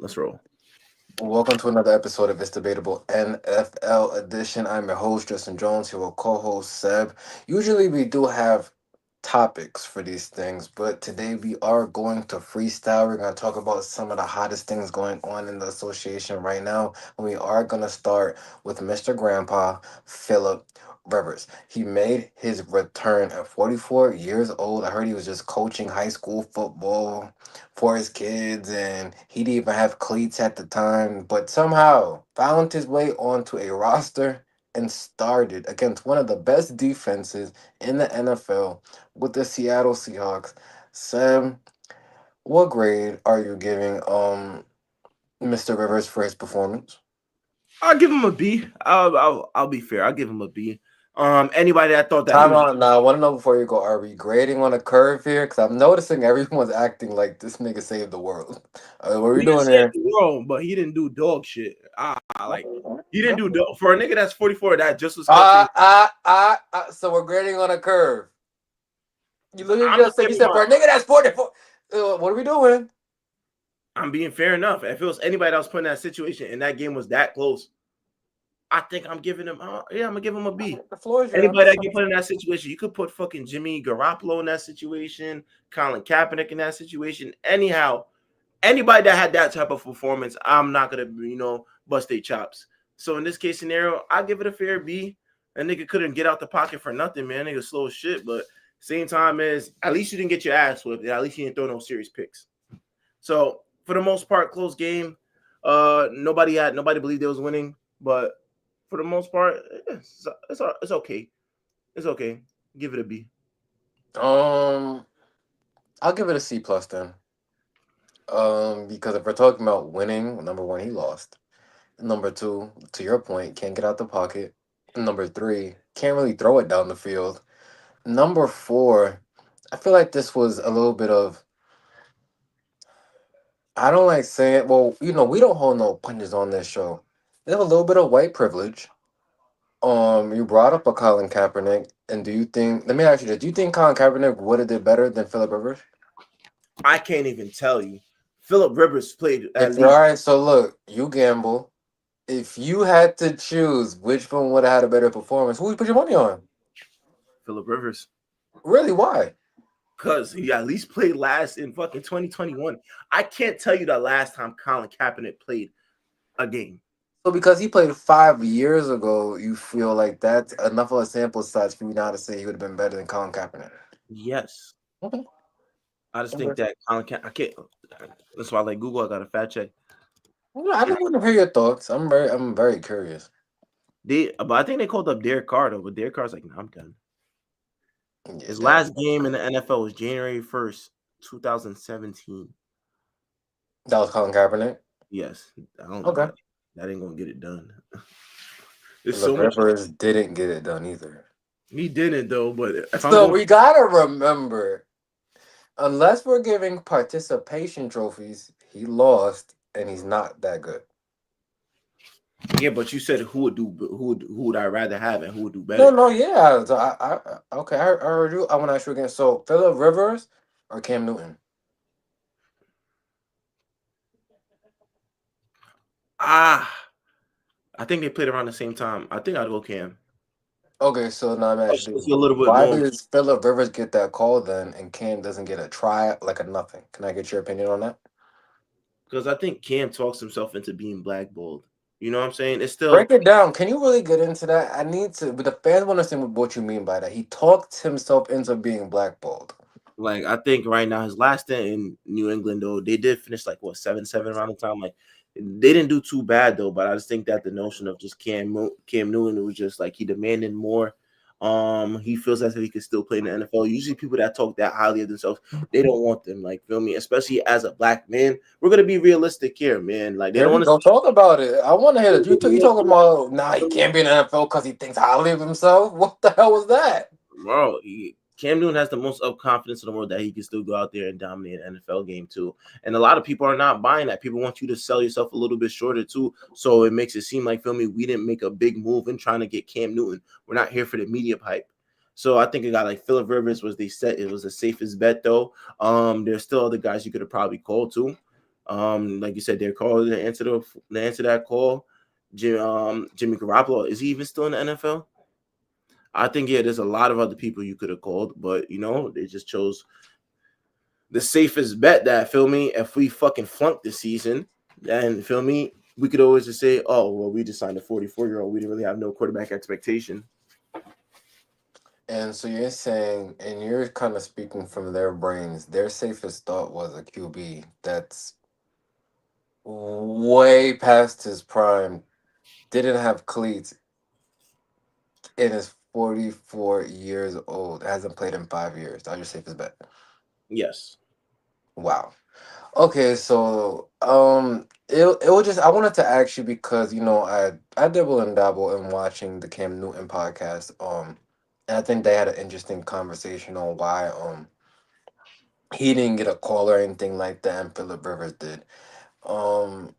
Let's roll. Welcome to another episode of It's Debatable NFL Edition. I'm your host, Justin Jones, here with co-host Seb. Usually we do have topics for these things, but today we are going to freestyle. We're going to talk about some of the hottest things going on in the association right now. And we are going to start with Mr. Grandpa, Philip Rivers. He made his return at 44 years old. I heard he was just coaching high school football for his kids, and he didn't even have cleats at the time, but somehow found his way onto a roster and started against one of the best defenses in the NFL with the Seattle Seahawks. Sam, what grade are you giving Mr. Rivers for his performance? I'll give him a B. I'll be fair. I'll give him a B. Anybody that thought that he Time was out now. I want to know before you go, are we grading on a curve here? Because I'm noticing everyone's acting like this nigga saved the world. What are we he didn't doing save here? the world, but he didn't do dog shit. Like he didn't do dog for a nigga that's 44. That just was coaching. So we're grading on a curve. You literally I'm just just said, you giving said my. for a nigga that's 44. What are we doing? I'm being fair enough. If it was anybody that was put in that situation and that game was that close, I think I'm giving him. Yeah, I'm gonna give him a B. The floor is Anybody yours. that get put in that situation, you could put fucking Jimmy Garoppolo in that situation, Colin Kaepernick in that situation. Anyhow, anybody that had that type of performance, I'm not gonna, bust their chops. So in this case scenario, I give it a fair B. That nigga couldn't get out the pocket for nothing, man. Nigga slow as shit, but same time as at least you didn't get your ass whipped. At least you didn't throw no serious picks. So for the most part, close game. Nobody believed they was winning, but for the most part, it's okay. It's okay. Give it a B. Um, I'll give it a C plus then. Because if we're talking about winning, number one, he lost. Number two, to your point, can't get out the pocket. Number three, can't really throw it down the field. Number four, I feel like this was a little bit of. I don't like saying. Well, we don't hold no punches on this show. There's a little bit of white privilege. You brought up a Colin Kaepernick, and do you think? Let me ask you this: do you think Colin Kaepernick would have did better than Philip Rivers? I can't even tell you. Philip Rivers played at If all least right, so look, you gamble. If you had to choose which one would have had a better performance, who would you put your money on? Philip Rivers. Really? Why? Because he at least played last in fucking 2021. I can't tell you the last time Colin Kaepernick played a game. So because he played 5 years ago, you feel like that's enough of a sample size for you now to say he would have been better than Colin Kaepernick. Yes. Okay. I just think Okay. that I can't. That's why I like Google. I got a fact check. Well, I just want to hear your thoughts. I'm very curious. But I think they called up Derek Carr though. But Derek Carr's like, no, I'm done. Yeah, His that last game in the NFL was January 1st, 2017. that was Colin Kaepernick. Yes, I don't know Okay. that ain't gonna get it done. There's Philip so much. Rivers didn't get it done either. He didn't though. But if I'm So going, we gotta remember, unless we're giving participation trophies, he lost and he's not that good. yeah. But you said who would I rather have and who would do No, better? no, yeah. So okay, I heard you. I want to ask you again. So Philip Rivers or Cam Newton? Ah, I think they played around the same time. I think I'd go Cam. Okay, so now I'm Just actually, a little bit why more does Philip Rivers get that call then, and Cam doesn't get a try like a nothing? Can I get your opinion on that? because I think Cam talks himself into being blackballed. You know what I'm saying? It's Break still it down. Can you really get into that? I need to, but the fans want to understand what you mean by that. He talked himself into being blackballed. like I think right now his last stint in New England though they did finish like what 7-7 around the time. Like they didn't do too bad though, but I just think that the notion of just Cam Newton was just like he demanded more. He feels as if he could still play in the NFL. Usually, people that talk that highly of themselves, they don't want them. Like, feel me? Especially as a black man, we're gonna be realistic here, man. Like, they There don't we want go. Talk about it. I want to hear that. You talking to. about nah? He can't be in the NFL because he thinks highly of himself. What the hell was that? Bro, Cam Newton has the most up confidence in the world that he can still go out there and dominate an NFL game too. And a lot of people are not buying that. People want you to sell yourself a little bit shorter too. So it makes it seem like, feel me, we didn't make a big move in trying to get Cam Newton. We're not here for the media hype. So I think a guy like Philip Rivers was it was the safest bet though. There's still other guys you could have probably called to. Like you said, they're calling to answer that call. Jimmy Garoppolo, is he even still in the NFL? I think yeah, there's a lot of other people you could have called, but they just chose the safest bet. That feel me. If we fucking flunk this season, then feel me, we could always just say, oh well, we just signed a 44-year-old. We didn't really have no quarterback expectation. And so you're saying, and you're kind of speaking from their brains, their safest thought was a QB that's way past his prime, didn't have cleats, and is 44 years old, hasn't played in 5 years. That's your safest bet. Yes. Wow. Okay, so it was just I wanted to ask you because I dibble and dabble in watching the Cam Newton podcast. And I think they had an interesting conversation on why he didn't get a call or anything like that, and Philip Rivers did. Um,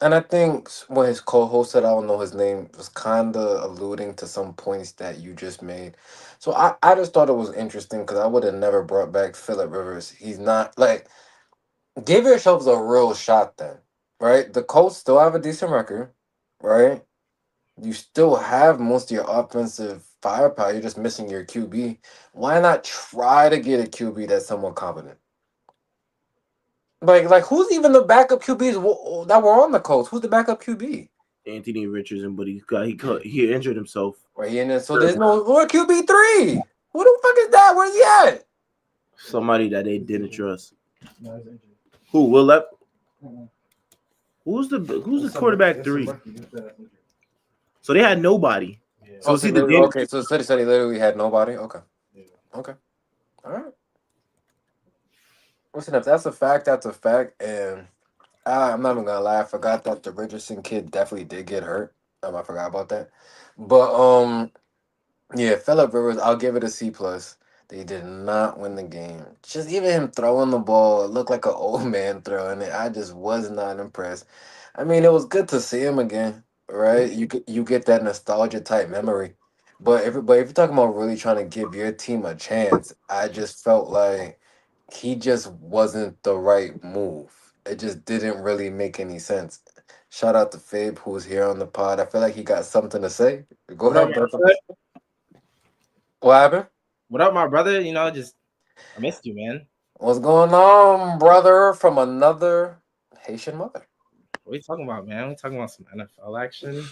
and I think what his co-host said, I don't know his name, was kind of alluding to some points that you just made. So I just thought it was interesting because I would have never brought back Philip Rivers. He's not like give yourselves a real shot then, right? The Colts still have a decent record, right? You still have most of your offensive firepower. You're just missing your QB. Why not try to get a QB that's somewhat competent? Like who's even the backup QBs that were on the Colts? Who's the backup QB? Anthony Richardson, but he injured himself. Right here, and so there's no more QB3. Who the fuck is that? Where's he at? Somebody that they didn't trust. Who? Will Lepp? Who's the quarterback three? So they had nobody. So it's either Danny. Okay, so City said he literally had nobody. Okay, okay, all right. Listen, if that's a fact, that's a fact, and I'm not even gonna lie. I forgot that the Richardson kid definitely did get hurt. I forgot about that. But yeah, Philip Rivers, I'll give it a C plus. They did not win the game. Just even him throwing the ball, it looked like an old man throwing it. I just was not impressed. I mean, it was good to see him again, right? You get that nostalgia type memory. But if you're talking about really trying to give your team a chance, I just felt like he just wasn't the right move. It just didn't really make any sense. Shout out to Fabe who's here on the pod. I feel like he got something to say. Go What up, ahead, my brother. brother? What happened? What up, my brother? Just I missed you, man. What's going on, brother, from another Haitian mother? What are you talking about, man? We talking about some NFL action,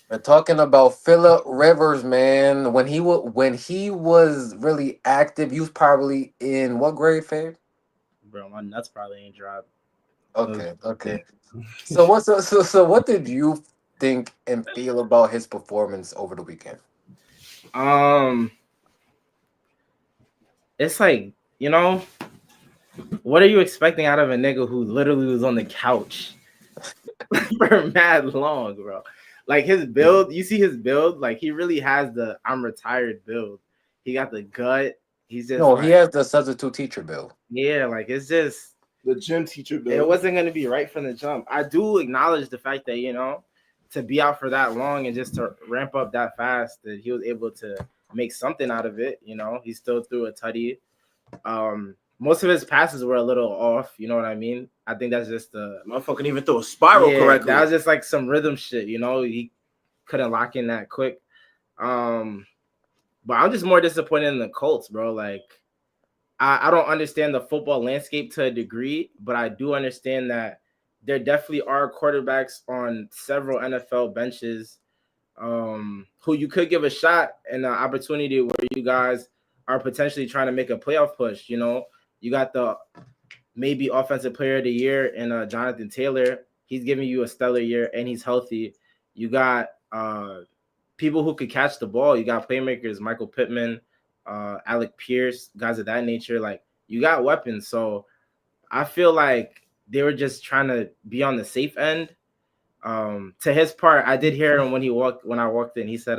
We're talking about Phillip Rivers, man. When he was really active, he was probably in what grade, Fabe? bro. My nuts probably ain't dropped. Those- Okay, okay. So what did you think and feel about his performance over the weekend? Um, it's like what are you expecting out of a nigga who literally was on the couch for mad long, bro? Like his build, you see his build, like he really has the I'm retired build. He got the gut. He's just No, he like, has the substitute teacher bill. yeah, like it's just The gym teacher, it wasn't going to be right from the jump. I do acknowledge the fact that to be out for that long and just to ramp up that fast, that he was able to make something out of it. He still threw a tutty. Most of his passes were a little off. You know what I mean? I think that's just the motherfucker even throw a spiral correctly. That was just like some rhythm shit. He couldn't lock in that quick. But I'm just more disappointed in the Colts, bro. Like I don't understand the football landscape to a degree, but I do understand that there definitely are quarterbacks on several NFL benches who you could give a shot and an opportunity where you guys are potentially trying to make a playoff push. You got the maybe offensive player of the year in Jonathan Taylor. He's giving you a stellar year and he's healthy. You got people who could catch the ball. You got playmakers, Michael Pittman, Alec Pierce, guys of that nature. Like you got weapons. So I feel like they were just trying to be on the safe end. To his part, I did hear him when I walked in. He said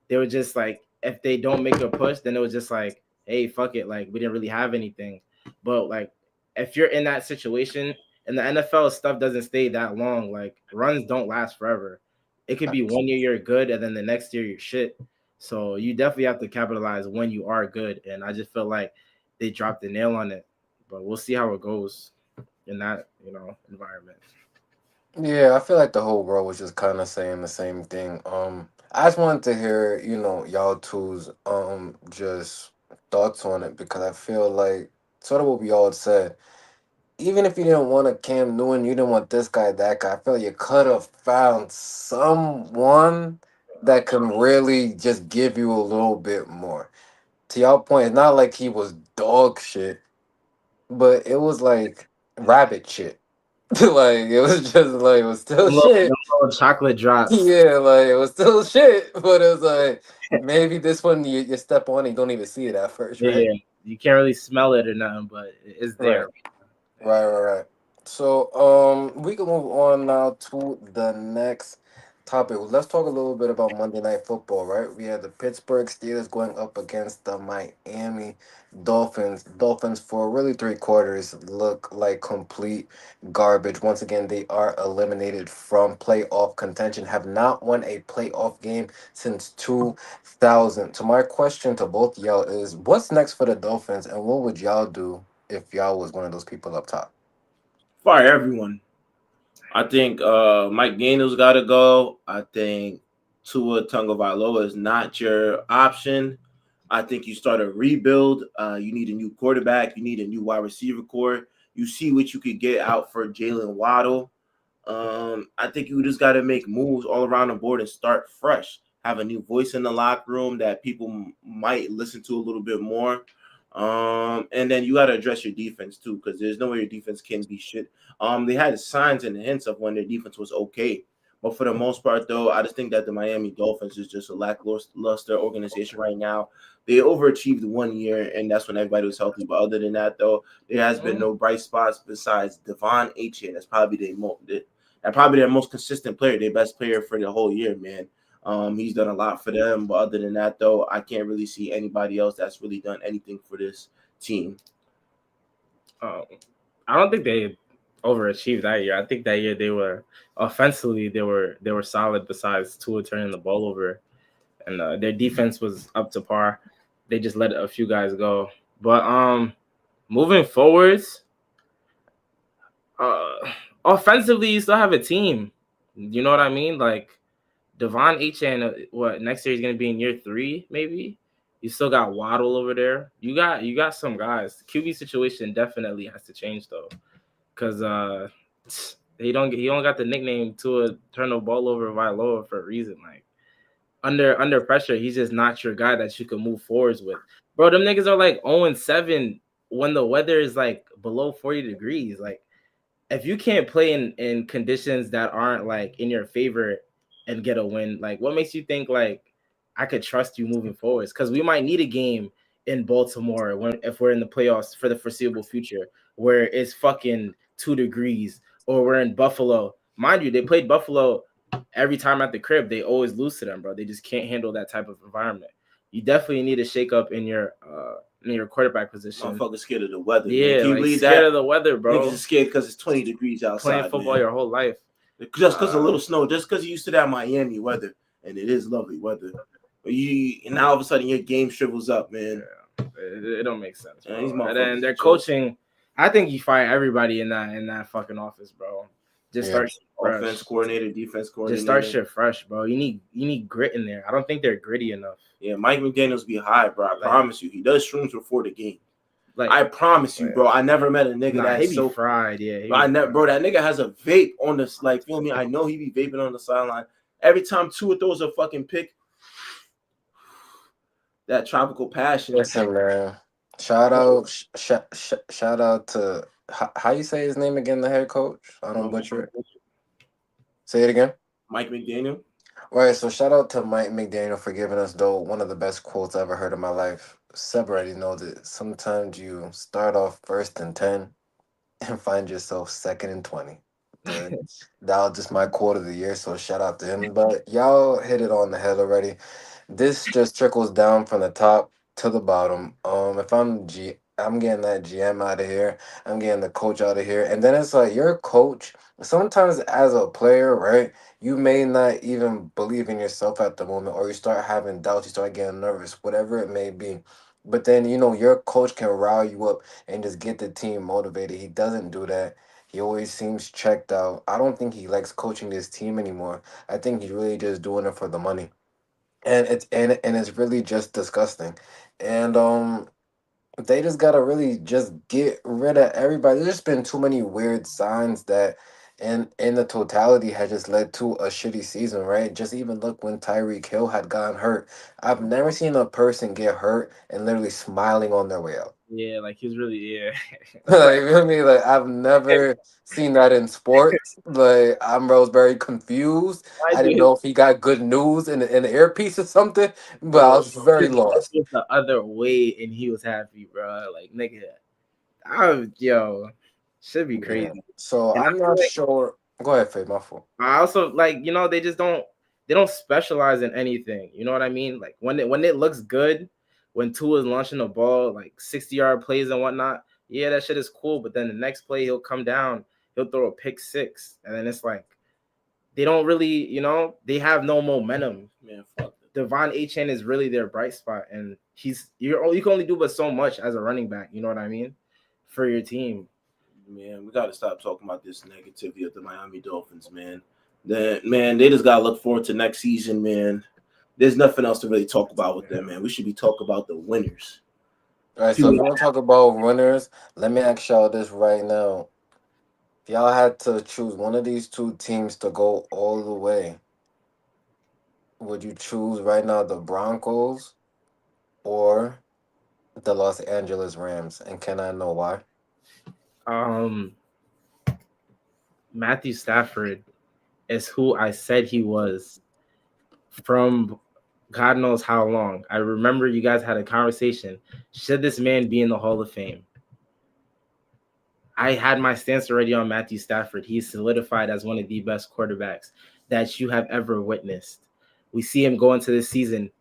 they were just like, if they don't make a push, then it was just like, hey, fuck it. Like we didn't really have anything. But like if you're in that situation and the NFL stuff doesn't stay that long, like runs don't last forever. It could be 1 year you're good and then the next year you're shit. So you definitely have to capitalize when you are good. And I just feel like they dropped the nail on it. But we'll see how it goes. in that environment. Yeah, I feel like the whole world was just kind of saying the same thing. I just wanted to hear, y'all two's just thoughts on it because I feel like sort of what we all said. Even if you didn't want a Cam Newton, you didn't want this guy, that guy. I feel like you could have found someone that can really just give you a little bit more. To y'all point, it's not like he was dog shit, but it was like rabbit shit. Like it was just like it was still Them shit. little chocolate drops. Yeah, like it was still shit, but it was like maybe this one you step on and you don't even see it at first, right? Yeah, you can't really smell it or nothing, but it's Right. there. Right. So, we can move on now to the next topic. Let's talk a little bit about Monday Night Football, right? We had the Pittsburgh Steelers going up against the Miami Dolphins. Dolphins for really 3 quarters look like complete garbage. Once again, they are eliminated from playoff contention, have not won a playoff game since 2000. So my question to both y'all is, what's next for the Dolphins, and what would y'all do if y'all was one of those people up top? Fire everyone. I think Mike Daniels got to go. I think Tua Tagovailoa is not your option. I think you start a rebuild. You need a new quarterback. You need a new wide receiver core. You see what you could get out for Jalen Waddle. I think you just got to make moves all around the board and start fresh. Have a new voice in the locker room that people might listen to a little bit more. And then you got to address your defense too, because there's no way your defense can be shit. They had signs and hints of when their defense was okay, but for the most part, though, I just think that the Miami Dolphins is just a lackluster organization right now. They overachieved 1 year, and that's when everybody was healthy. But other than that, though, there has been no bright spots besides Devon Achane. That's probably their most consistent player, their best player for the whole year, man. He's done a lot for them, but other than that, though, I can't really see anybody else that's really done anything for this team. Um, I don't think they overachieved that year. I think that year they were offensively they were solid. Besides Tua turning the ball over, and their defense was up to par. They just let a few guys go. But moving forwards, uh, offensively, you still have a team. You know what I mean? Like Devon Achane, what next year he's gonna be in year 3, maybe. You still got Waddle over there. You got some guys. The QB situation definitely has to change though, because he only got the nickname to turn the ball over Vailoa for a reason. Like under pressure, he's just not your guy that you can move forwards with. Bro, them niggas are like 0-7 when the weather is like below 40 degrees. Like if you can't play in conditions that aren't like in your favor and get a win, like what makes you think like I could trust you moving forwards? Because we might need a game in Baltimore when if we're in the playoffs for the foreseeable future where it's fucking 2 degrees, or we're in Buffalo. Mind you, they played Buffalo every time at the crib. They always lose to them, bro. They just can't handle that type of environment. You definitely need a shake up in your quarterback position. Motherfuckers scared of the weather, man. Yeah, Can you like believe scared that? of the weather, Niggas bro. is scared because it's 20 degrees Playing outside, football man. your whole life. Just because a Uh, little snow, just because you're used to that Miami weather, and it is lovely weather. But and now all of a sudden your game shrivels up, man. it don't make sense, And these bro. And then motherfuckers their joke. coaching, I think you fire everybody in that fucking office, bro. Just Yeah. start shit Offense fresh. coordinator, defense Just start coordinator. shit fresh, bro. You need grit in there. I don't think they're gritty enough. Yeah, Mike McDaniels be high, bro. I Like promise you. He does shrooms before the game. like I promise you, bro. I never met a nigga nah, he that's be so. fried. Yeah, he Bro, be I never, fried. bro. That nigga has a vape on this. Like, feel me? I know he be vaping on the sideline. Every time Tua throws a fucking pick, that tropical passion. Listen, man. Shout out to how you say his name again, the head coach. I don't butcher it. Say it again. Mike McDaniel. All right, so shout out to Mike McDaniel for giving us though one of the best quotes I ever heard in my life. Seb already knows it. Sometimes you start off first and 10 and find yourself second and 20. And that was just my quote of the year, so shout out to him. But y'all hit it on the head already. This just trickles down from the top to the bottom. If I'm getting that GM out of here. I'm getting the coach out of here. And then it's like your coach, sometimes as a player, right? You may not even believe in yourself at the moment, or you start having doubts, you start getting nervous, whatever it may be. But then, your coach can rile you up and just get the team motivated. He doesn't do that. He always seems checked out. I don't think he likes coaching this team anymore. I think he's really just doing it for the money. And it's really just disgusting. And they just gotta really just get rid of everybody. There's just been too many weird signs that in the totality has just led to a shitty season, right? Just even look when Tyreek Hill had gotten hurt. I've never seen a person get hurt and literally smiling on their way out. Yeah, like he's really That's like Like, you know what I mean? Like, I've never seen that in sports. Like, I was very confused. why I do didn't know if he got good news in the earpiece or something, but I bro? was very His life lost. was the other way, and he was happy, bro. Like nigga, yo, should be Yeah. crazy. So And I I'm feel not like sure. Go ahead, Faye, my fault. I also like they just don't specialize in anything. You know what I mean? Like when it looks good, when Tua is launching the ball like 60-yard plays and whatnot, yeah, that shit is cool. But then the next play he'll come down, he'll throw a pick six, and then it's like they don't really, they have no momentum. Man, fuck it. Devon Achane is really their bright spot, and you can only do but so much as a running back. You know what I mean? For your team. Man, we got to stop talking about this negativity of the Miami Dolphins, man. Man, they just got to look forward to next season, man. There's nothing else to really talk about with them, man. We should be talking about the winners. All right, See so if what you want to talk about runners, let me ask y'all this right now. If y'all had to choose one of these two teams to go all the way, would you choose right now the Broncos or the Los Angeles Rams? And can I know why? Um, Matthew Stafford is who I said he was from God knows how long. I remember you guys had a conversation. Should this man be in the Hall of Fame? I had my stance already on Matthew Stafford. He's solidified as one of the best quarterbacks that you have ever witnessed. We see him go into this season.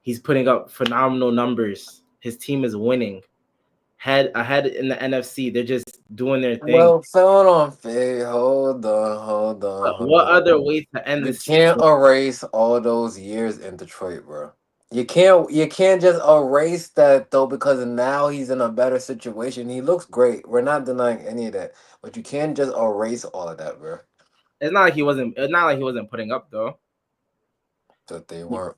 He's putting up phenomenal numbers. His team is winning. Head ahead in the NFC. They're just doing their thing. Well, hold on, Faye. Hold on, hold on, What hold other on. way to end the You can't season? erase all those years in Detroit, bro. You can't just erase that though because now he's in a better situation. He looks great. We're not denying any of that. But you can't just erase all of that, bro. It's not like he wasn't. It's not like he wasn't putting up though. That they You, weren't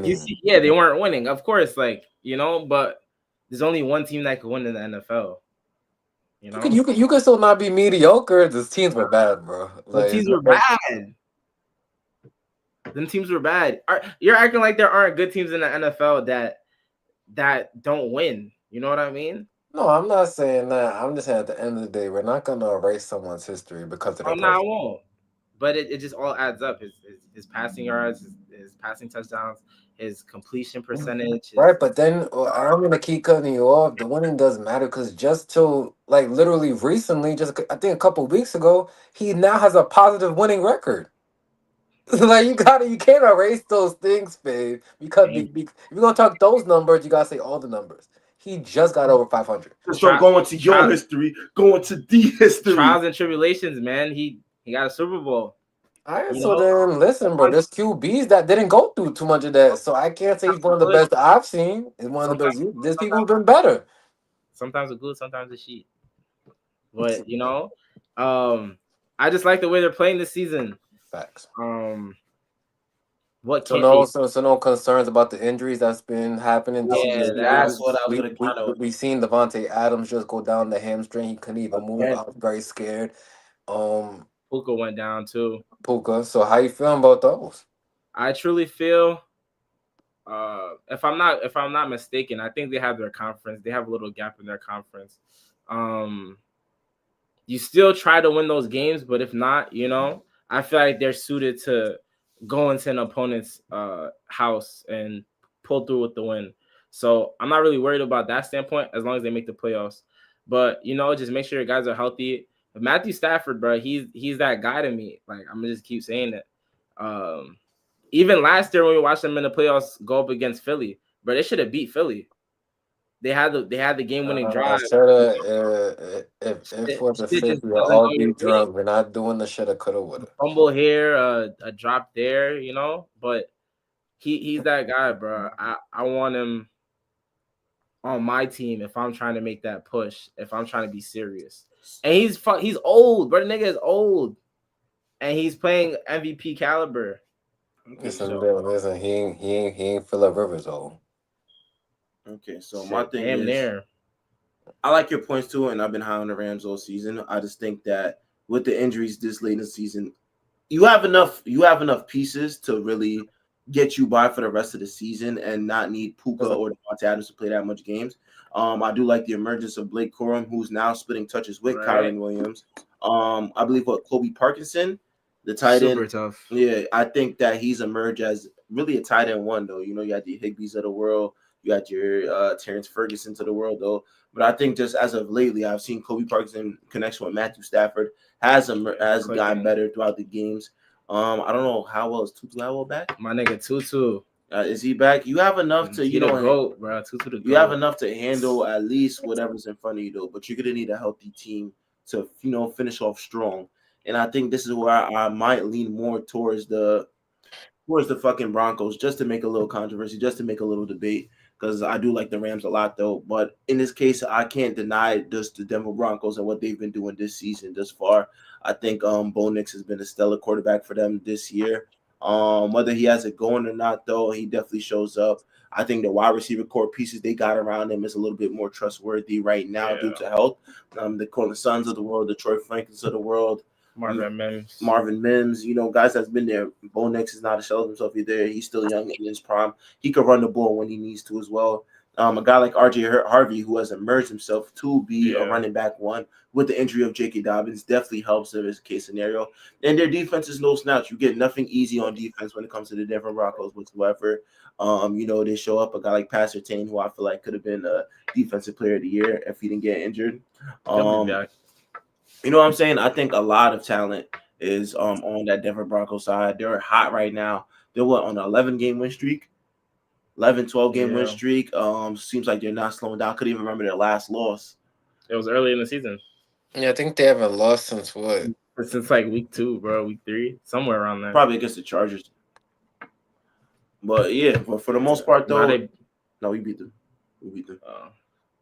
you winning. see, yeah, they weren't winning, of course. Like but there's only one team that could win in the NFL. You You could know, you could you could still not be mediocre. The teams were bad, bro. the Like teams were bad. Them teams were bad. You're acting like there aren't good teams in the NFL that don't win. You know what I mean? no, I'm not saying that. I'm just saying at the end of the day, we're not gonna erase someone's history because of Oh their no, I present. won't. But it just all adds up. His passing yards, his passing touchdowns, his completion percentage, Right, his but then I'm gonna keep cutting you off. The winning doesn't matter because just till like literally recently, just I think a couple weeks ago, he now has a positive winning record. Like you can't erase those things, babe. Because if you're gonna talk those numbers, you gotta say all the numbers. He just got over 500. from tri- going to your tri- history, going to the history. trials and tribulations, man. He got a Super Bowl. All right, You so know, then listen, bro. There's QBs that didn't go through too much of that, so I can't say he's one of the good. best that I've seen. He's one of the Sometimes, best. There's people sometimes, who've been better. sometimes it's good, sometimes it's shit. But um, I just like the way they're playing this season. Facts. Um, what So can't they? no concerns about the injuries that's been happening this Yeah, season. That's what I was gonna kind of We seen Devontae Adams just go down the hamstring. He couldn't even move. again. I was very scared. Um, Puka went down too. Puka. So how you feeling about those? I truly feel if I'm not mistaken, I think they have their conference. They have a little gap in their conference. Um, you still try to win those games, but if not, I feel like they're suited to go into an opponent's house and pull through with the win. So I'm not really worried about that standpoint as long as they make the playoffs. But just make sure your guys are healthy. But Matthew Stafford, bro, he's that guy to me. Like I'm gonna just keep saying it. Um, Even last year when we watched them in the playoffs go up against Philly, bro, they should have beat Philly. They had the game winning drive. Shoulda. If Shit, for the shit fifth, just we'll doesn't all go your be way. drunk. We're not doing the shoulda, coulda, woulda. Fumble here, a drop there, But he's that guy, bro. I want him on my team if I'm trying to make that push. If I'm trying to be serious. and he's old, but the nigga is old, and he's playing MVP caliber. Okay, Listen, so listen, he ain't Phillip Rivers though. okay, so my Shit, thing damn is, near. I like your points too, and I've been high on the Rams all season. I just think that with the injuries this late in the season, you have enough pieces to really get you by for the rest of the season and not need Puka Listen, or Devontae Adams to play that much games. I do like the emergence of Blake Corum, who's now splitting touches with Right, Kyron Williams. I believe what Kobe Parkinson, the tight super end. tough. Yeah, I think that he's emerged as really a tight end one though. You know, you got the Higbees of the world, you got your Terrence Ferguson to the world though. But I think just as of lately, I've seen Kobe Parkinson connection with Matthew Stafford has gotten Clicking. better throughout the games. I don't know how well is Tutu Atwell back. My nigga Tutu, Is he back? You have enough to he the goat, bro. Tutu the you have goat. enough to handle at least whatever's in front of you though. But you're gonna need a healthy team to finish off strong. And I think this is where I might lean more towards the fucking Broncos just to make a little controversy, just to make a little debate. Because I do like the Rams a lot, though. But in this case, I can't deny just the Denver Broncos and what they've been doing this season thus far. I think Bo Nix has been a stellar quarterback for them this year. Whether he has it going or not, though, he definitely shows up. I think the wide receiver core pieces they got around him is a little bit more trustworthy right now due Yeah, to health. The Cortland Sons of the world, the Troy Frankens of the world, Marvin Mims. Marvin Mims, guys that's been there. Bo Nix is not a shell of himself either. He's still young in his prime. He could run the ball when he needs to as well. A guy like RJ Harvey, who has emerged himself to be a Yeah, running back one with the injury of J.K. Dobbins, definitely helps in this case scenario. And their defense is no slouch. You get nothing easy on defense when it comes to the Denver Broncos whatsoever. They show up a guy like Pastor Tane, who I feel like could have been a defensive player of the year if he didn't get injured. he'll be Um, back. you know what I'm saying? I think a lot of talent is on that Denver Broncos side. They're hot right now. They're what on an 11 game win streak, 11, 12 game win Yeah, streak. Seems like they're not slowing down. Couldn't even remember their last loss. it was early in the season. yeah, I think they haven't lost since what? Since like week 2, bro, week 3, somewhere around there. Probably against the Chargers. But yeah, but for the most part Now though, they, no, we beat them. We beat them. uh,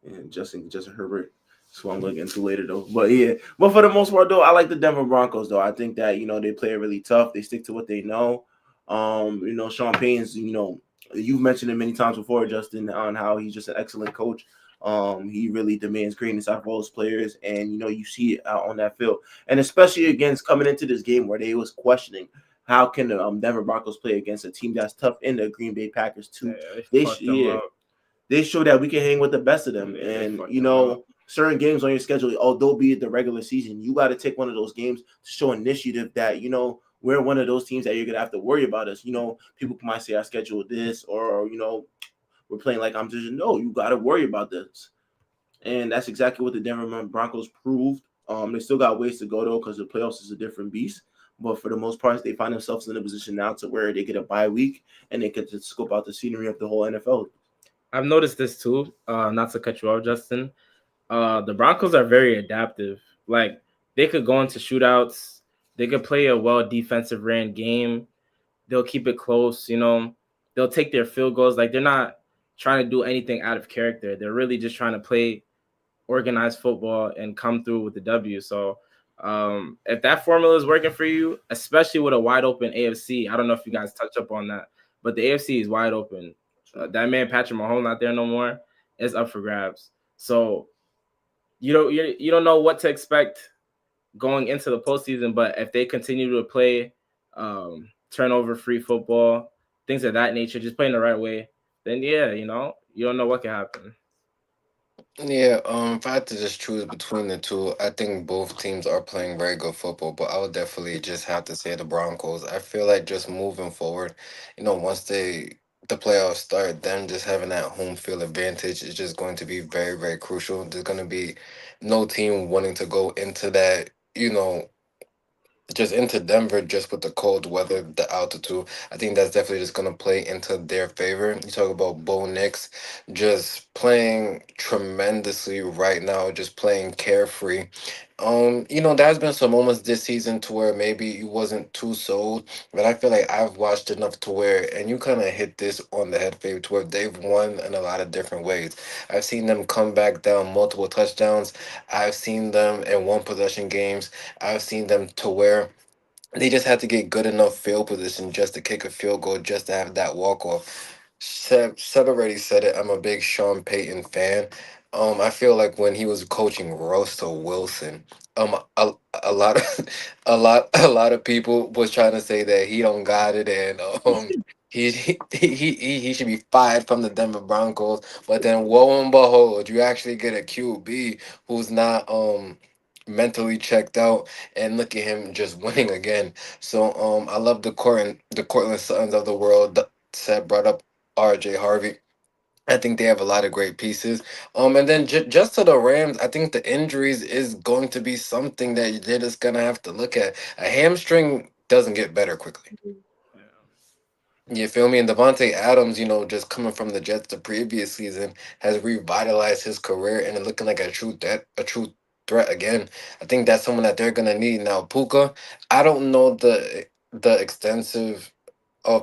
And Justin Herbert. That's what I'm looking into later though. But yeah, but for the most part though, I like the Denver Broncos though. I think that they play it really tough. They stick to what they know. Sean Payne's. You've mentioned it many times before, Justin, on how he's just an excellent coach. He really demands greatness out of all his players, and you see it out on that field, and especially against coming into this game where they was questioning how can the Denver Broncos play against a team that's tough in the Green Bay Packers too. yeah, they fucked them Yeah, up. they show that we can hang with the best of them. Yeah, they And fucked them up. certain games on your schedule, although be it the regular season, you got to take one of those games to show initiative that we're one of those teams that you're gonna have to worry about us. People might say I scheduled this, or we're playing like I'm just no. You got to worry about this, and that's exactly what the Denver Broncos proved. They still got ways to go though, because the playoffs is a different beast. But for the most part, they find themselves in a position now to where they get a bye week and they get to scope out the scenery of the whole NFL. I've noticed this too. Not to cut you off, Justin. The Broncos are very adaptive. Like they could go into shootouts. They could play a well defensive ran game. They'll keep it close. They'll take their field goals. Like they're not trying to do anything out of character. They're really just trying to play organized football and come through with the W. So if that formula is working for you, especially with a wide open AFC, I don't know if you guys touch up on that, but the AFC is wide open. That man Patrick Mahomes not there no more. It's up for grabs. So you don't know what to expect going into the postseason, but if they continue to play turnover free football, things of that nature, just playing the right way, then yeah, you don't know what can happen. Yeah, if I had to just choose between the two, I think both teams are playing very good football, but I would definitely just have to say the Broncos. I feel like just moving forward, once the playoffs start, them just having that home field advantage is just going to be very, very crucial. There's going to be no team wanting to go into that, just into Denver, just with the cold weather, the altitude. I think that's definitely just gonna play into their favor. You talk about Bo Nix just playing tremendously right now, just playing carefree. There's been some moments this season to where maybe you wasn't too sold, but I feel like I've watched enough to where, and you kind of hit this on the head, favorite, to where they've won in a lot of different ways. I've seen them come back down multiple touchdowns. I've seen them in one possession games. I've seen them to where they just had to get good enough field position just to kick a field goal, just to have that walk off. Seb already said it. I'm a big Sean Payton fan. I feel like when he was coaching Russell Wilson, a lot of a lot of people was trying to say that he don't got it, and he should be fired from the Denver Broncos. But then, lo and behold, you actually get a QB who's not mentally checked out, and look at him just winning again. So I love the Cortland Suttons of the world. Seb brought up RJ Harvey. I think they have a lot of great pieces. And then just to the Rams, I think the injuries is going to be something that they're just gonna have to look at. A hamstring doesn't get better quickly. You feel me? And Devontae Adams, just coming from the Jets the previous season, has revitalized his career and looking like a true threat again. I think that's someone that they're gonna need now. Puka, I don't know the extensive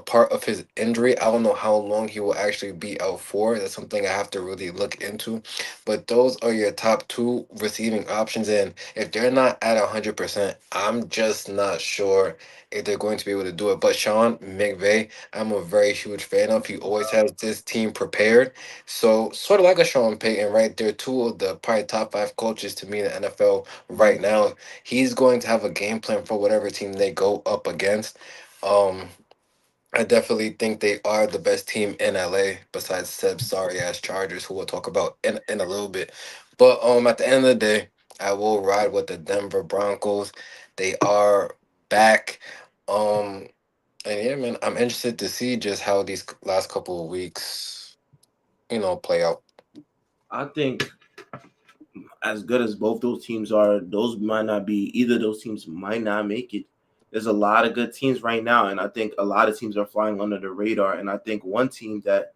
part of his injury. I don't know how long he will actually be out for. That's something I have to really look into. But those are your top two receiving options, and if they're not at 100%, I'm just not sure if they're going to be able to do it. But Sean McVay, I'm a very huge fan of. He always has this team prepared. So sort of like a Sean Payton, right? They're two of the probably top five coaches to me in the NFL right now. He's going to have a game plan for whatever team they go up against. Um, I definitely think they are the best team in LA besides Seb's sorry ass Chargers, who we'll talk about in a little bit. But at the end of the day, I will ride with the Denver Broncos. They are back. Um and yeah, man, I'm interested to see just how these last couple of weeks, play out. I think as good as both those teams are, those might not be either of those teams might not make it. There's a lot of good teams right now, and I think a lot of teams are flying under the radar. And I think one team that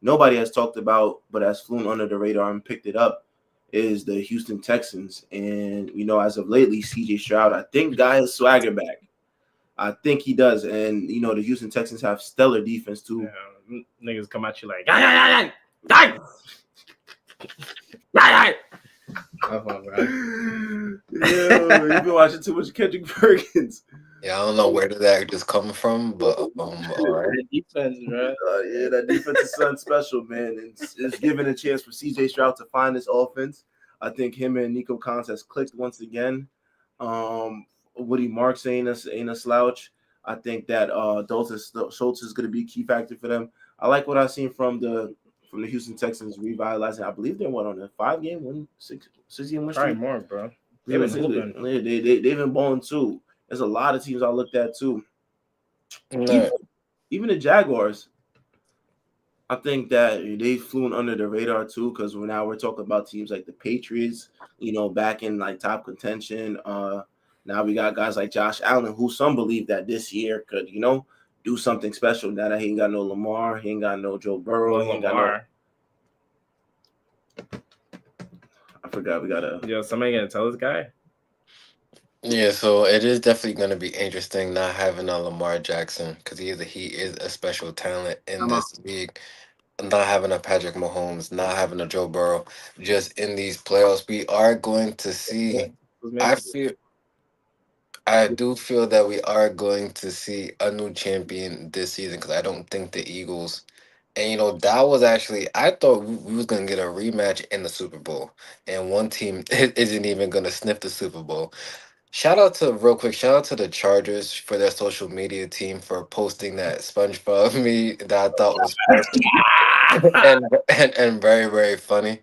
nobody has talked about but has flown under the radar and picked it up is the Houston Texans. And as of lately, CJ Stroud, I think got his swagger back. I think he does. And the Houston Texans have stellar defense too. Yeah, niggas come at you like, "Ay, ay, ay, ay, ay, ay." Have fun, bro. Yo, you've been watching too much Kendrick Perkins. Yeah, I don't know where did that just come from, but all right. The defense, bro. Yeah, that defense is something special, man. It's giving a chance for CJ Stroud to find this offense. I think him and Nico Collins has clicked once again. Woody Marks ain't a slouch. I think that Dalton Schultz is going to be a key factor for them. I like what I've seen from the Houston Texans revitalizing. I believe they're on a 5-game win, six-game win Probably streak. more, bro. Yeah, They've been hooping. they've been balling too. There's a lot of teams I looked at too. Even No. even the Jaguars. I think that they've flown under the radar too, because now we're talking about teams like the Patriots, back in like top contention. Now we got guys like Josh Allen, who some believe that this year could, do something special. Now that he ain't got no Lamar, he ain't got no Joe Burrow, Well, he ain't got no. Lamar. I forgot. We got a. Yo, somebody gonna tell this guy? Yeah, so it is definitely going to be interesting not having a Lamar Jackson because he is a special talent in I'm out. this league. Not having a Patrick Mahomes, not having a Joe Burrow, just in these playoffs, we are going to see. Who's I making feel, I do feel that we are going to see a new champion this season because I don't think the Eagles. And that was actually I thought we was gonna get a rematch in the Super Bowl, and one team isn't even gonna sniff the Super Bowl. Shout out to the Chargers for their social media team for posting that SpongeBob me that I thought was perfect and very very funny.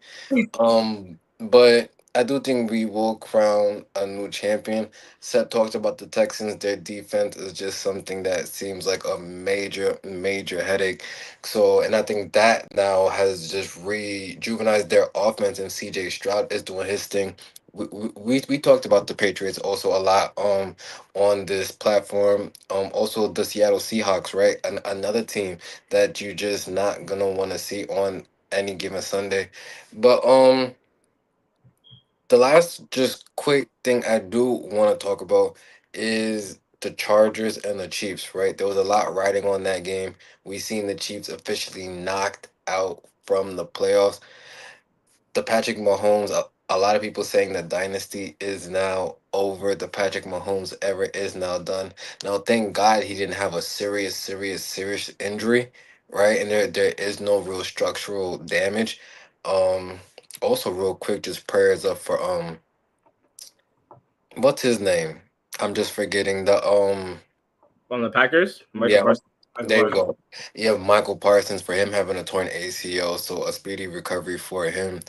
But I do think we will crown a new champion. Seth talked about the Texans. Their defense is just something that seems like a major, major headache. So, and I think that now has just rejuvenized their offense, and CJ Stroud is doing his thing. We talked about the Patriots also a lot on this platform. Also the Seattle Seahawks, right? Another team that you just not gonna want to see on any given Sunday. But The last just quick thing I do want to talk about is the Chargers and the Chiefs, right? There was a lot riding on that game. We seen the Chiefs officially knocked out from the playoffs. The Patrick Mahomes, a lot of people saying the dynasty is now over. The Patrick Mahomes era is now done. Now, thank God he didn't have a serious injury, right? And there is no real structural damage. Um, Also, real quick, just prayers up for what's his name? I'm just forgetting the On the Packers, Michael yeah, Parsons. Michael there you Parsons. go. Yeah, Michael Parsons for him having a torn ACL, so a speedy recovery for him.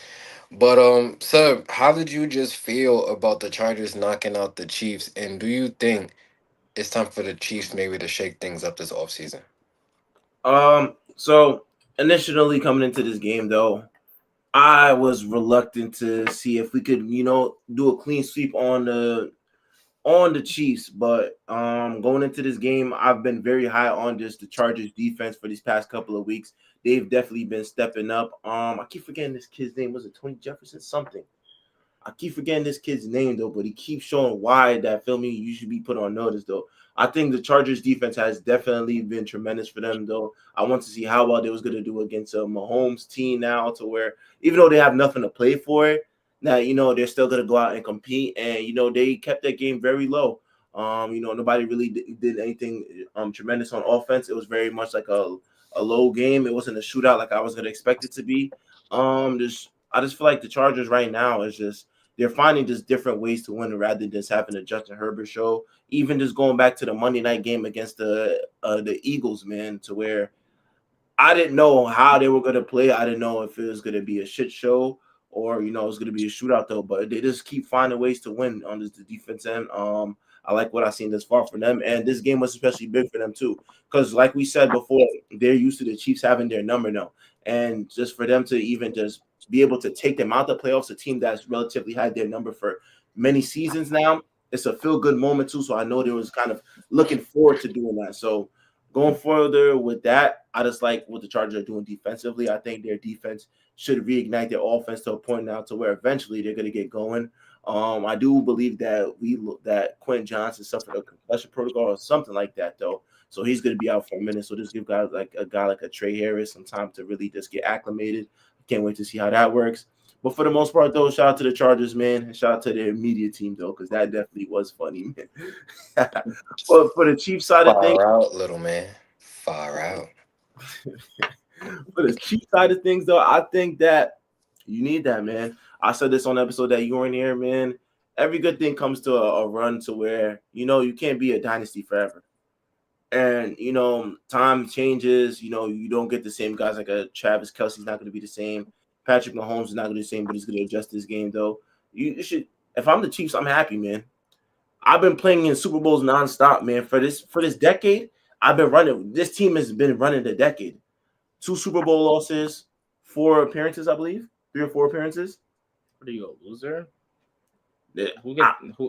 But Seb, how did you just feel about the Chargers knocking out the Chiefs? And do you think it's time for the Chiefs maybe to shake things up this offseason? So initially coming into this game though, I was reluctant to see if we could, do a clean sweep on the Chiefs, but going into this game, I've been very high on just the Chargers defense for these past couple of weeks. They've definitely been stepping up. I keep forgetting this kid's name. Was it Tony Jefferson? Something. I keep forgetting this kid's name though, but he keeps showing why that filming you should be put on notice though. I think the Chargers defense has definitely been tremendous for them though. I want to see how well they was going to do against a Mahomes team now, to where even though they have nothing to play for, now they're still going to go out and compete, and they kept that game very low. Nobody really did anything tremendous on offense. It was very much like a low game. It wasn't a shootout like I was going to expect it to be. Just I just feel like the Chargers right now is just they're finding just different ways to win rather than just having a Justin Herbert show. Even just going back to the Monday night game against the Eagles, man, to where I didn't know how they were going to play. I didn't know if it was going to be a shit show or it was going to be a shootout though. But they just keep finding ways to win on the defense end. I like what I've seen this far from them, and this game was especially big for them too, because like we said before, they're used to the Chiefs having their number now, and just for them to even just be able to take them out the playoffs, a team that's relatively had their number for many seasons now, it's a feel good moment too. So I know they was kind of looking forward to doing that. So going further with that, I just like what the Chargers are doing defensively. I think their defense should reignite their offense to a point now to where eventually they're going to get going. I do believe that Quentin Johnson suffered a concussion protocol or something like that, though. So he's going to be out for a minute. So just give guys like a guy like a Trey Harris some time to really just get acclimated. Can't wait to see how that works. But for the most part, though, shout out to the Chargers, man, and shout out to their media team, though, because that definitely was funny, man. But for the Chiefs side of things, Far out, little man. Far out. for the Chiefs side of things, though, I think that you need that, man. I said this on the episode that you were in here, man. Every good thing comes to a run to where you can't be a dynasty forever, and time changes. You don't get the same guys like a Travis Kelsey's not going to be the same. Patrick Mahomes is not going to be the same, but he's going to adjust his game though. You should. If I'm the Chiefs, I'm happy, man. I've been playing in Super Bowls nonstop, man. For this decade, I've been running. This team has been running the decade. Two Super Bowl losses, 4 appearances, I believe, 3 or 4 appearances. Where do you go, loser? Yeah,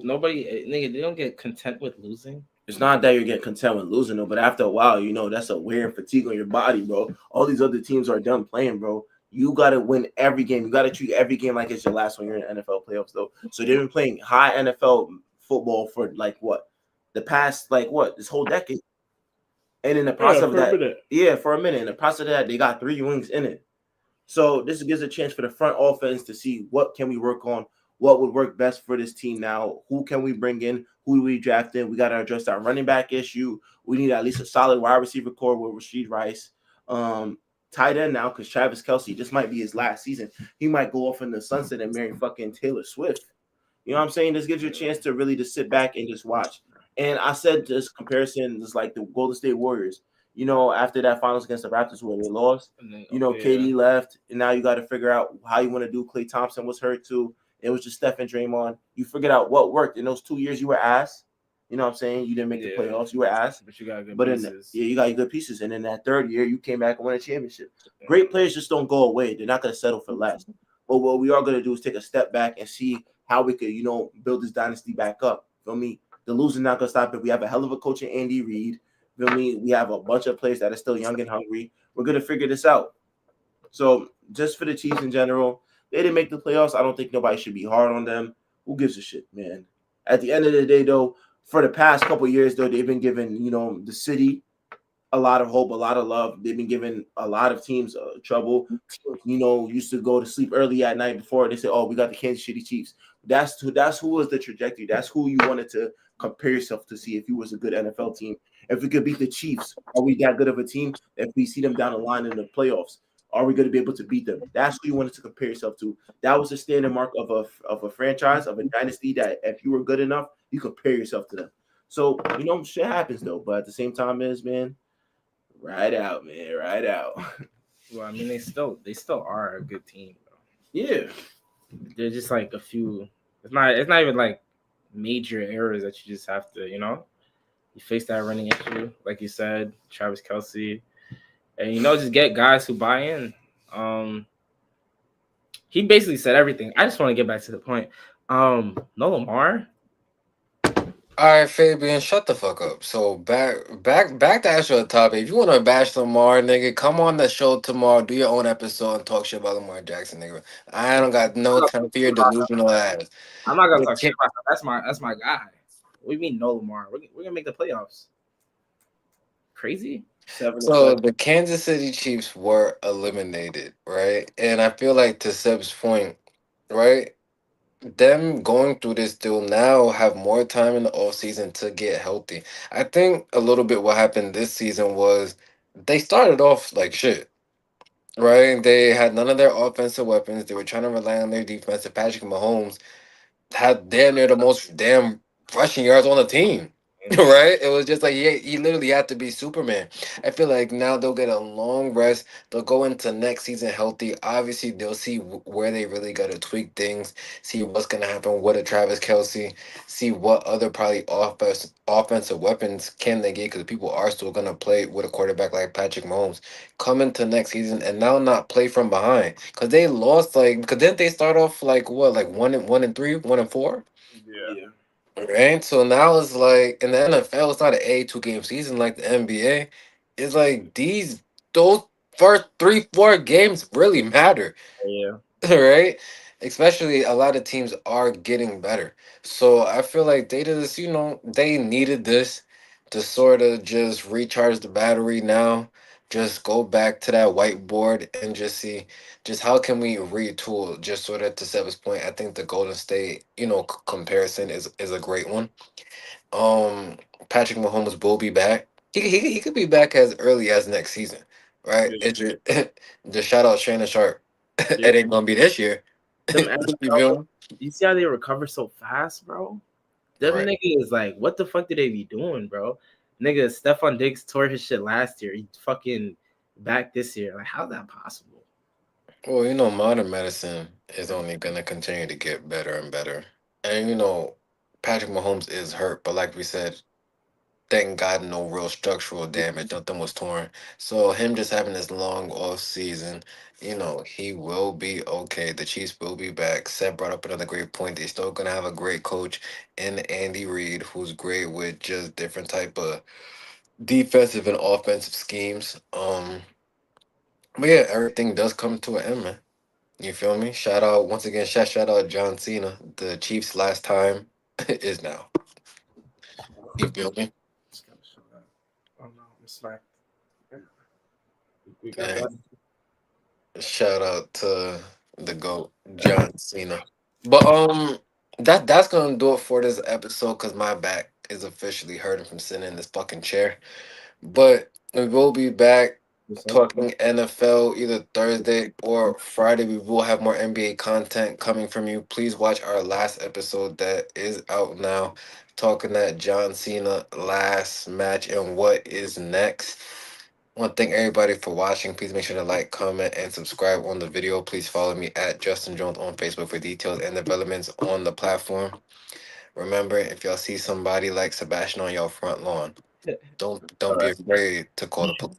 Nobody, nigga, they don't get content with losing. it's not that you're getting content with losing, though, but after a while, that's a wear and fatigue on your body, bro. All these other teams are done playing, bro. You got to win every game. You got to treat every game like it's your last one. You're in the NFL playoffs, though. So they've been playing high NFL football for like what? The past, like what? This whole decade. And in the process of that, yeah, for a minute. In the process of that, they got 3 rings in it. So this gives a chance for the front offense to see what can we work on, what would work best for this team now, who can we bring in, who do we draft in. We got to address our running back issue. We need at least a solid wide receiver core with Rasheed Rice. Tight end now, because Travis Kelsey, this might be his last season. He might go off in the sunset and marry fucking Taylor Swift. You know what I'm saying? This gives you a chance to really just sit back and just watch. And I said this comparison is like the Golden State Warriors. After that finals against the Raptors where they lost, KD left, and now you got to figure out how you want to do. Klay Thompson was hurt too. It was just Steph and Draymond. You figured out what worked in those 2 years. You were ass. You know what I'm saying? You didn't make the playoffs. You were ass. But you got good pieces. You got your good pieces. And in that third year, you came back and won a championship. Great players just don't go away. They're not going to settle for less. But what we are going to do is take a step back and see how we could, build this dynasty back up. Feel me? The losing not going to stop it. We have a hell of a coach in Andy Reid. Feel me? We have a bunch of players that are still young and hungry. We're going to figure this out. So just for the Chiefs in general, They didn't make the playoffs. I don't think nobody should be hard on them. Who gives a shit, man? At the end of the day, though, for the past couple of years, though, they've been giving the city a lot of hope, a lot of love. They've been giving a lot of teams trouble. Used to go to sleep early at night before they say, "Oh, we got the Kansas City Chiefs." That's who was the trajectory. That's who you wanted to compare yourself to see if you was a good NFL team. If we could beat the Chiefs, are we that good of a team? If we see them down the line in the playoffs, are we going to be able to beat them? That's who you wanted to compare yourself to. That was the standard mark of a franchise, of a dynasty. That if you were good enough, you compare yourself to them. So shit happens though. But at the same time, is man, ride out, man, ride out. Well, I mean, they still are a good team, bro. Yeah, They're just like a few. It's not even like major errors that you just have to, you face that running issue, like you said, Travis Kelsey, and just get guys who buy in. Um, he basically said everything. I just want to get back to the point. No Lamar. All right, Fabian, shut the fuck up. So back to actual topic. If you want to bash Lamar, nigga, come on the show tomorrow. Do your own episode and talk shit about Lamar Jackson, nigga. I don't got no time for your delusional ass. I'm not gonna The talk shit Ki- about that. That's my guy. What do you mean no Lamar? We're gonna make the playoffs. Crazy. seven to So seven. the Kansas City Chiefs were eliminated, right? And I feel like to Seb's point, right? Them going through this deal now have more time in the off season to get healthy. I think a little bit what happened this season was they started off like shit, right? They had none of their offensive weapons. They were trying to rely on their defense. Patrick Mahomes had damn near the most damn rushing yards on the team. Right? It was just like he literally had to be Superman. I feel like now they'll get a long rest. They'll go into next season healthy. Obviously, they'll see where they really got to tweak things, see what's going to happen with a Travis Kelsey, see what other probably offensive weapons can they get because people are still going to play with a quarterback like Patrick Mahomes. Come into next season and now not play from behind because they lost because didn't they start off like what, like 1-3, 1-4? Yeah. Yeah, Right. So now it's like in the NFL, it's not an 82 game season like the NBA. It's like those first 3-4 games really matter. Yeah. Right? Especially a lot of teams are getting better. So I feel like they needed this to sort of just recharge the battery now. Just go back to that whiteboard and just see just how can we retool. Just sort of to Seven's point, I think the Golden State, comparison is a great one. Um, Patrick Mahomes will be back. He could be back as early as next season, right? Yeah. It's just shout out Shannon Sharp. Yeah. It ain't gonna be this year. Them You NFL, feel me? you see how they recover so fast, bro? Them Right. niggas like, what the fuck did they be doing, bro? Nigga, Stephon Diggs tore his shit last year. He fucking back this year. Like, how's that possible? Well, modern medicine is only gonna continue to get better and better. And Patrick Mahomes is hurt, but like we said, thank God no real structural damage, nothing was torn. So him just having this long off season, he will be okay. The Chiefs will be back. Seth brought up another great point. They're still gonna have a great coach in Andy Reid, who's great with just different type of defensive and offensive schemes. But yeah, everything does come to an end, man. You feel me? Shout out once again, shout out John Cena. The Chiefs' last time is now. You feel me? Just gotta show that. Oh no, I'm smacked. Yeah, we got that. And shout out to the GOAT, John Cena. But that's gonna do it for this episode because my back is officially hurting from sitting in this fucking chair. But we will be back What's up? talking NFL either Thursday or Friday. We will have more NBA content coming from you. Please watch our last episode that is out now, talking that John Cena last match and what is next. I want to thank everybody for watching. Please make sure to like, comment, and subscribe on the video. Please follow me at Justin Jones on Facebook for details and developments on the platform. Remember, if y'all see somebody like Sebastian on your front lawn, don't All be right. afraid to call the police.